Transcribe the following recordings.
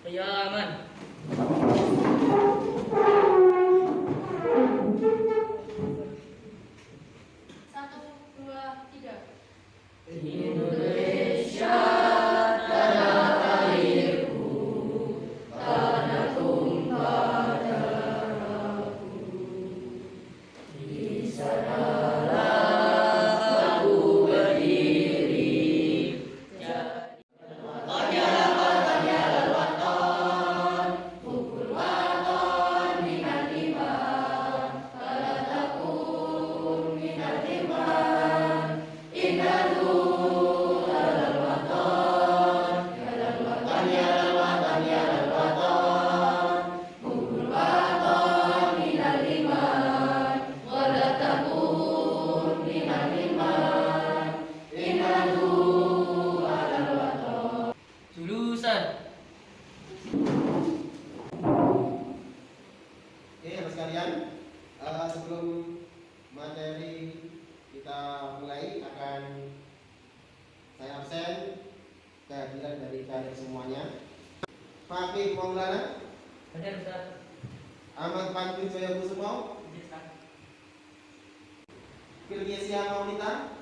Ya, aman. Satu, dua, tiga. Indonesia tanah airku, tanah tumpah darahku. Di sanalah aku berdiri. Jurusan. Oke, anak sekalian, sebelum materi kita mulai akan saya absen kehadiran dari kalian semuanya. Fakih Maulana, Hadir, Ustaz. Ahmad Pandu Jaya Kusuma, Firyesia Maulita,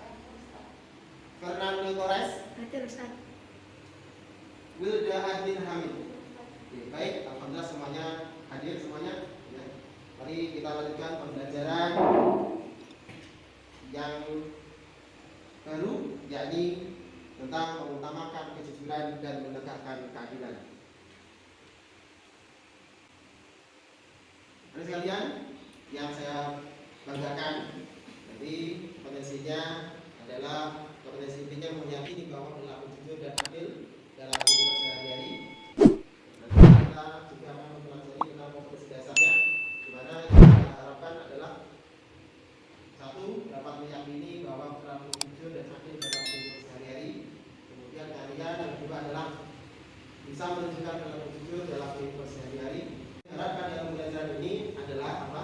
Fernando Torres, Hadir, Ustaz. Wilda Adin Hamid. Oke, baik, alhamdulillah semuanya hadir semuanya. Ya. Mari kita lanjutkan pembelajaran yang baru, yakni tentang mengutamakan kejujuran dan menegakkan keadilan. Anak sekalian yang saya banggakan, jadi potensinya adalah potensi intinya meyakini bahwa berlaku jujur dan adil dalam kehidupan sehari-hari. Nanti kita juga akan mempelajari tentang kompetensi dasarnya, di mana yang kita harapkan adalah satu, dapat meyakini bahwa berlaku jujur dan adil dalam kehidupan sehari-hari. Kemudian kalian yang kedua adalah bisa menunjukkan berlaku jujur dalam kehidupan sehari-hari. Harapkan dalam pembelajaran ini adalah apa?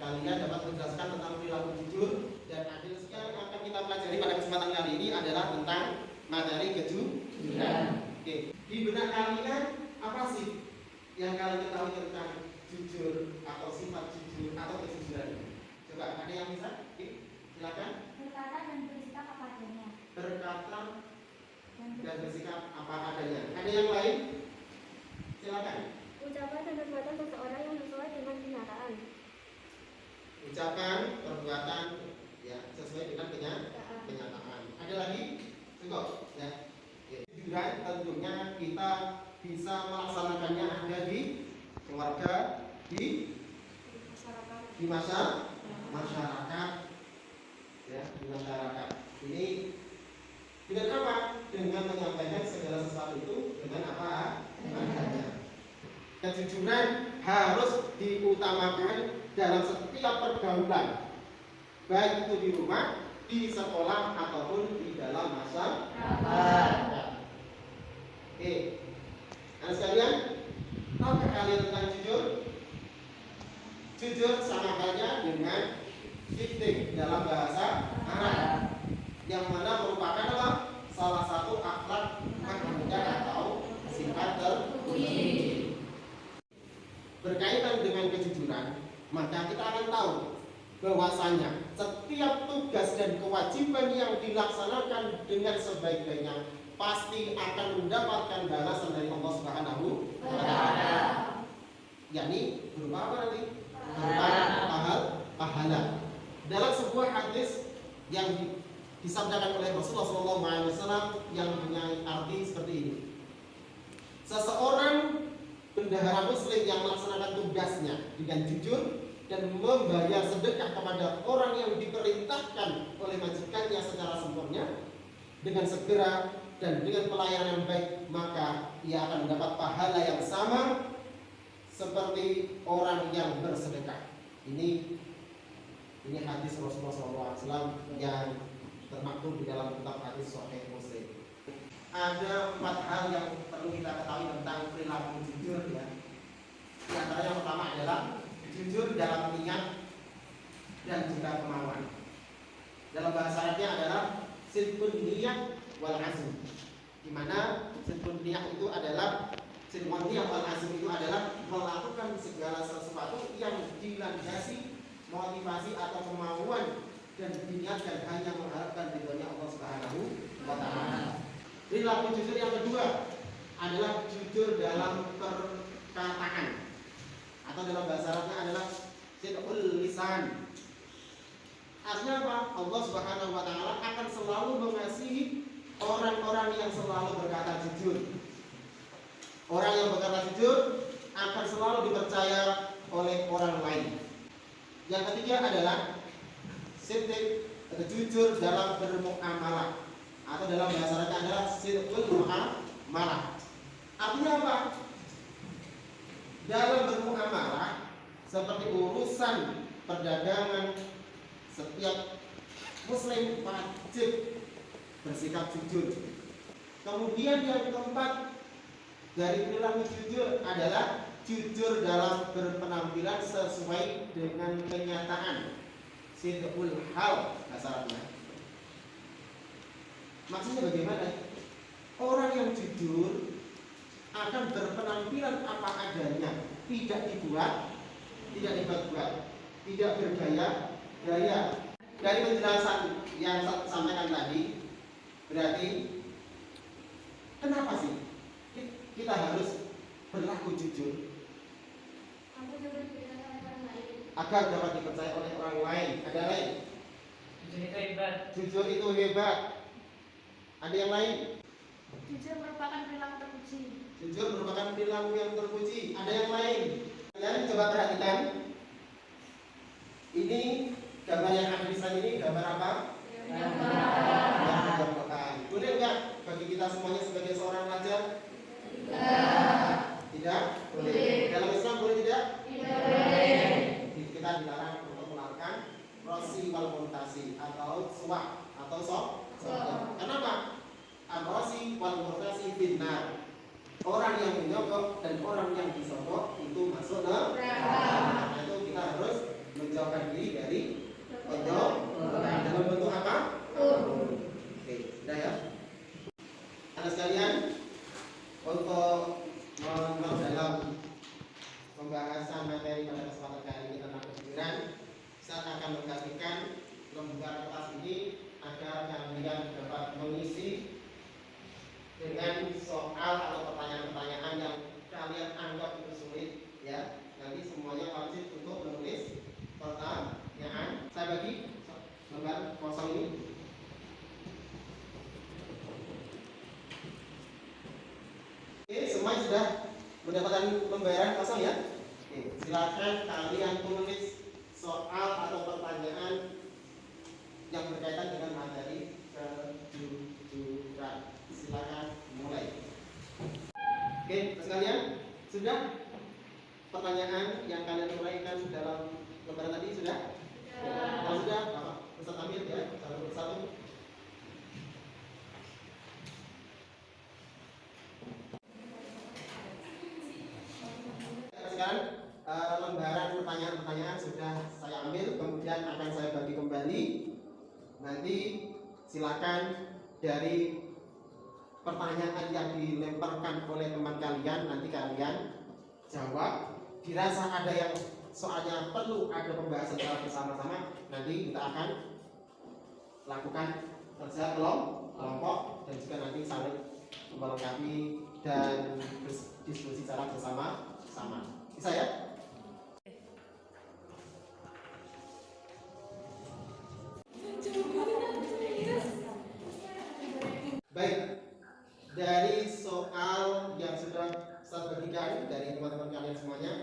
Kalian dapat menjelaskan tentang perilaku jujur dan adil. Yang akan kita pelajari pada kesempatan kali ini adalah tentang materi kejujuran. Oke, di benak kalian apa sih yang kalian ketahui tentang jujur atau sifat jujur atau kejujuran? Coba ada yang bisa? Oke, silakan. Berkata dan bersikap apa adanya. Berkata dan bersikap apa adanya. Ada yang lain? Silakan. Ucapan dan perbuatan seseorang yang sesuai dengan kenyataan. Ucapan, perbuatan ya sesuai dengan kenyataan. Ada lagi? Cukup ya. Kejujuran tentunya kita bisa melaksanakannya ada di keluarga, di masyarakat ya, di masyarakat. Ini dengan apa? Dengan menyampaikan segala sesuatu itu dengan apa adanya. Kejujuran harus diutamakan dalam setiap pergaulan, baik itu di rumah, di sekolah ataupun di dalam masyarakat. Oke, anak sekalian, tahukah kalian tentang jujur? Jujur sama halnya dengan siddiq dalam bahasa Arab, yang mana merupakan apa? Salah satu akhlak manusia atau sifat terpuji. Berkaitan dengan kejujuran, maka kita akan tahu bahwasanya setiap tugas dan kewajiban yang dilaksanakan dengan sebaik-baiknya pasti akan mendapatkan balasan dari Allah Subhanahu wa Ta'ala. Yakni berupa apa nanti? Berupa pahala. Dalam sebuah hadis yang disabdakan oleh Rasulullah SAW yang punya arti seperti ini. Seseorang bendahara muslim yang melaksanakan tugasnya dengan jujur dan membayar sedekah kepada orang yang diperintahkan oleh majikannya secara sempurna dengan segera dan dengan pelayanan yang baik, maka ia akan mendapat pahala yang sama seperti orang yang bersedekah. Ini hadis Rasulullah SAW yang termaktub di dalam kitab hadis Sahih Muslim. Ada 4 hal yang perlu kita ketahui tentang perilaku jujur ya. Di antara yang pertama adalah jujur dalam niat dan juga kemauan. Dalam bahasa Arabnya adalah sidqun niyah wal azm. Di mana sidqun niyah itu adalah Sidqon niyah wal azm itu adalah melakukan segala sesuatu yang dilandasi motivasi atau kemauan dan diniatkan hanya mengharapkan ridhonya Allah Subhanahu wa taala. Perilaku jujur yang kedua adalah jujur dalam perkataan atau dalam bahasa Arabnya adalah sidqul lisan. Artinya apa? Allah Subhanahu wa taala akan selalu mengasihi orang-orang yang selalu berkata jujur. Orang yang berkata jujur akan selalu dipercaya oleh orang lain. Yang ketiga adalah sidq, jujur dalam bermuamalah atau dalam bahasa Arabnya adalah sidqul muamalah. Artinya apa? Dalam bermuamalah seperti urusan perdagangan, setiap muslim wajib bersikap jujur. Kemudian yang keempat dari perilaku jujur adalah jujur dalam berpenampilan sesuai dengan kenyataan. Sidqul hal bahasa Arabnya. Maksudnya bagaimana? Orang yang jujur akan berpenampilan apa adanya, tidak dibuat, tidak dibuat-buat, tidak bergaya-gaya. Dari penjelasan yang saya sampaikan tadi, berarti kenapa sih kita harus berlaku jujur? Agar dapat dipercaya oleh orang lain. Ada lain? Jujur itu hebat. Jujur itu hebat. Ada yang lain? Jujur merupakan perilaku terpuji. Jujur merupakan perilaku yang terpuji. Ada yang lain? Kalian coba perhatikan. Ini gambar yang ada di sana ini gambar apa? Gambar. Boleh enggak bagi kita semuanya sebagai seorang pelajar? Tidak? Boleh. Dalam Islam boleh tidak? Tidak boleh. Kita dilarang untuk melakukan rosi wal murtasi atau suwak atau sok. Kenapa? Rosi wal murtasi finnar. Orang yang menyogok dan orang yang disogok itu masuk neraka. Karena itu kita harus menjauhkan diri dari ojok dalam bentuk apa? Oke, sudah ya. Anak sekalian, untuk dalam pembahasan materi pada kesempatan kali ini tentang kejujuran, saya akan membagikan lembar kertas ini agar kalian dapat mengisi dengan soal atau pertanyaan-pertanyaan yang kalian anggap itu sulit, ya. Nanti semuanya wajib untuk menulis pertanyaan. Saya bagi lembar kosong ini. Oke, semuanya sudah mendapatkan lembaran kosong ya? Oke, silakan kalian tulis soal atau pertanyaan yang berkaitan dengan materi kejujuran. Silakan mulai. Oke, sekalian, sudah pertanyaan yang kalian uraikan dalam lembaran tadi sudah? Kalau sudah, Bapak Ustaz ambil ya, satu persatu. Sekarang lembaran pertanyaan-pertanyaan sudah saya ambil, kemudian akan saya bagi kembali. Nanti silakan dari pertanyaan yang dilemparkan oleh teman kalian, nanti kalian jawab. Dirasa ada yang soalnya perlu ada pembahasan secara bersama-sama, nanti kita akan lakukan kerja kelompok dan juga nanti saling melengkapi dan diskusi secara bersama-sama. Bisa ya? Baik, dari soal yang sudah saya berikan dari teman-teman kalian semuanya,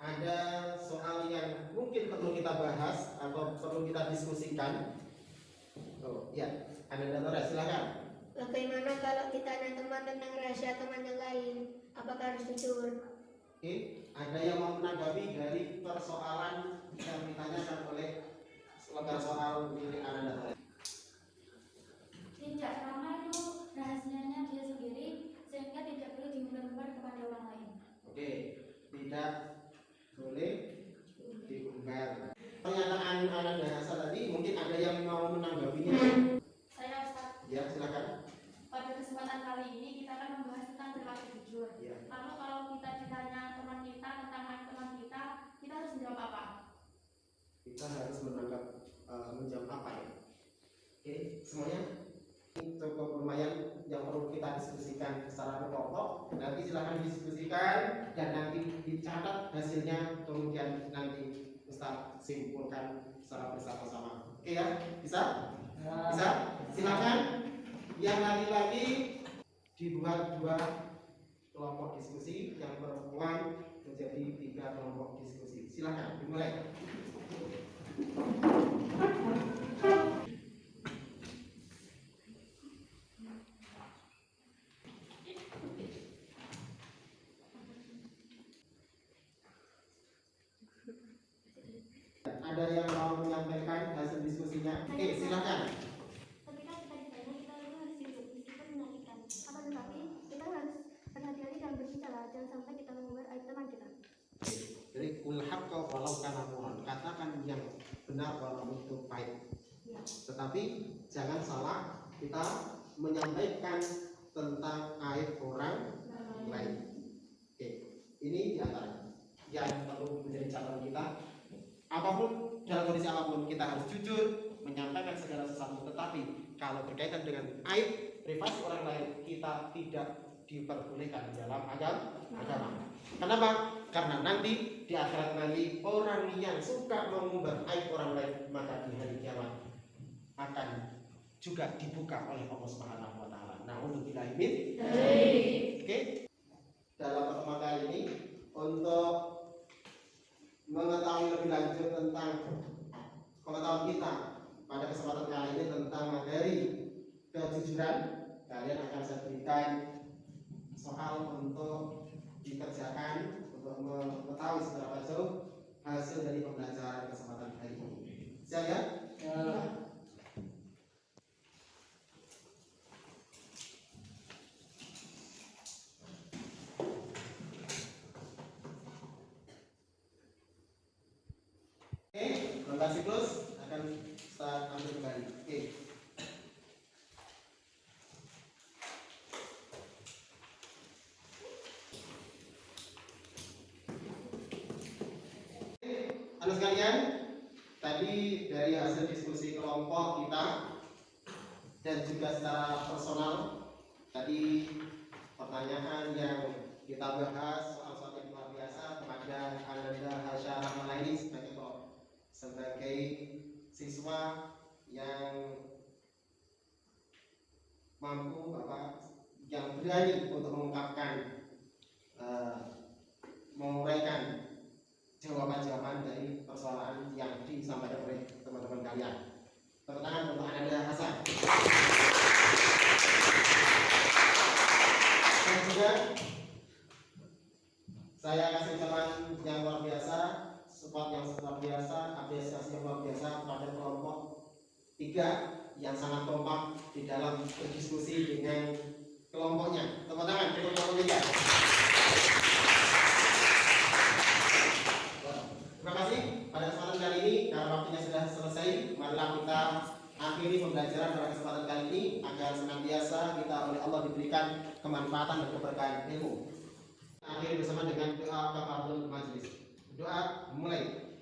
ada soal yang mungkin perlu kita bahas atau perlu kita diskusikan. Oh ya, Anda Datora, silakan. Bagaimana kalau kita ada teman tentang rahasia teman yang lain? Apakah harus jujur? Oke, ada yang mau menanggapi dari persoalan yang ditanyakan oleh lembar soal milik Anda Datora? Tidak, karena itu rahasianya dia sendiri sehingga tidak boleh diumbar-umbar kepada orang lain. Oke, tidak boleh diumbar. Pernyataan Anda Dahasa tadi mungkin ada yang mau menanggapinya. Saya Ustaz, Ya, silakan. pada kesempatan kali ini kita akan membahas tentang berlaku jujur. Ya. Lalu kalau kita ditanya teman kita tentang teman kita harus menjawab apa? Kita harus menjawab apa ya? Oke, semuanya ini cukup lumayan yang perlu kita diskusikan secara berkelompok. Nanti silakan didiskusikan dan nanti dicatat hasilnya, kemudian nanti Ustaz simpulkan secara bersama-sama. Oke ya, bisa? Bisa? Silakan. Yang laki-laki dibuat 2 kelompok diskusi, yang perempuan menjadi 3 kelompok diskusi. Silakan dimulai. Ada yang mau menyampaikan hasil diskusinya? Oke, silakan. Ketika kita ditanya, kita harus jujur meskipun menyakitkan. Akan tetapi kita harus berhati-hati dalam berbicara, jangan sampai kita mengumbar aib teman kita. Jadi kulhaqqa walau kana murran, katakan yang benar walaupun itu pahit. Tetapi jangan salah kita menyampaikan tentang aib orang lain. Oke, ini diantara yang perlu menjadi catatan kita. Apapun, dalam kondisi apapun kita harus jujur menyampaikan segala sesuatu. Tetapi kalau berkaitan dengan aib privasi orang lain, kita tidak diperbolehkan di dalam agama. Kenapa? Karena nanti di akhirat nanti orang yang suka mengumbar aib orang lain, maka di hari kiamat akan juga dibuka oleh Allah Subhanahu wa taala. Nah, untuk kita ini oke. Dalam pertemuan kali ini untuk mengetahui lebih lanjut tentang pengetahuan kita pada kesempatan kali ini tentang materi kejujuran, kalian akan saya berikan soal untuk dikerjakan untuk mengetahui seberapa jauh hasil dari pembelajaran kesempatan hari ini. Siap ya? Oke, lontar siklus akan kita ambil kembali. Oke. Halo sekalian, tadi dari hasil diskusi kelompok kita dan juga secara personal, tadi pertanyaan yang kita bahas soal-soal yang luar biasa kepada Ananda Hasyara Malaini sebagai siswa yang mampu yang berani untuk mengungkapkan menguraikan jawaban-jawaban dari persoalan yang disampaikan oleh teman-teman kalian. Tepuk tangan untuk Ananda Hasan. Dan juga saya kasih ucapan yang luar biasa, support yang luar biasa, apresiasi yang luar biasa pada kelompok 3 yang sangat kompak di dalam berdiskusi dengan kelompoknya. Tepuk tangan untuk kelompok 3. Terima kasih pada kesempatan kali ini, karena waktunya sudah selesai. Marilah kita akhiri pembelajaran pada kesempatan kali ini agar senantiasa kita oleh Allah diberikan kemanfaatan dan keberkahan ilmu. Akhiri bersama dengan doa kafaratul majelis. Doa mulai.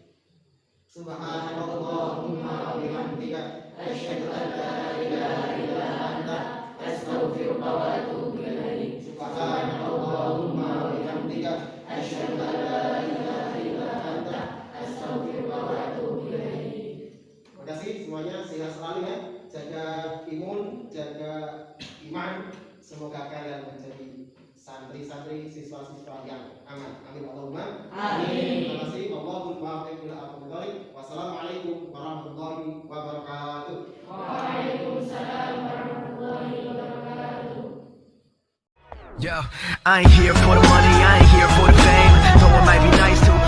Subhanallahumma wa bihamdika asyhadu an la ilaha illa anta astaghfiruka wa atubu ilaik. Subhanallahumma wa bihamdika asyhadu an la ilaha illa anta astaghfiruka wa atubu ilaik. Terima kasih semuanya, sehat selalu ya. Jaga imun, jaga iman. Semoga kalian menjadi santri-santri, siswa-siswa yang aman. Amin Allahumma amin. Terima kasih. Allahumma muwaffiq ila aqwamit thoriq. Wassalamualaikum warahmatullahi wabarakatuh. Waalaikumsalam warahmatullahi wabarakatuh. Yo, I ain't here for the money, I ain't here for the fame. Though it might be nice to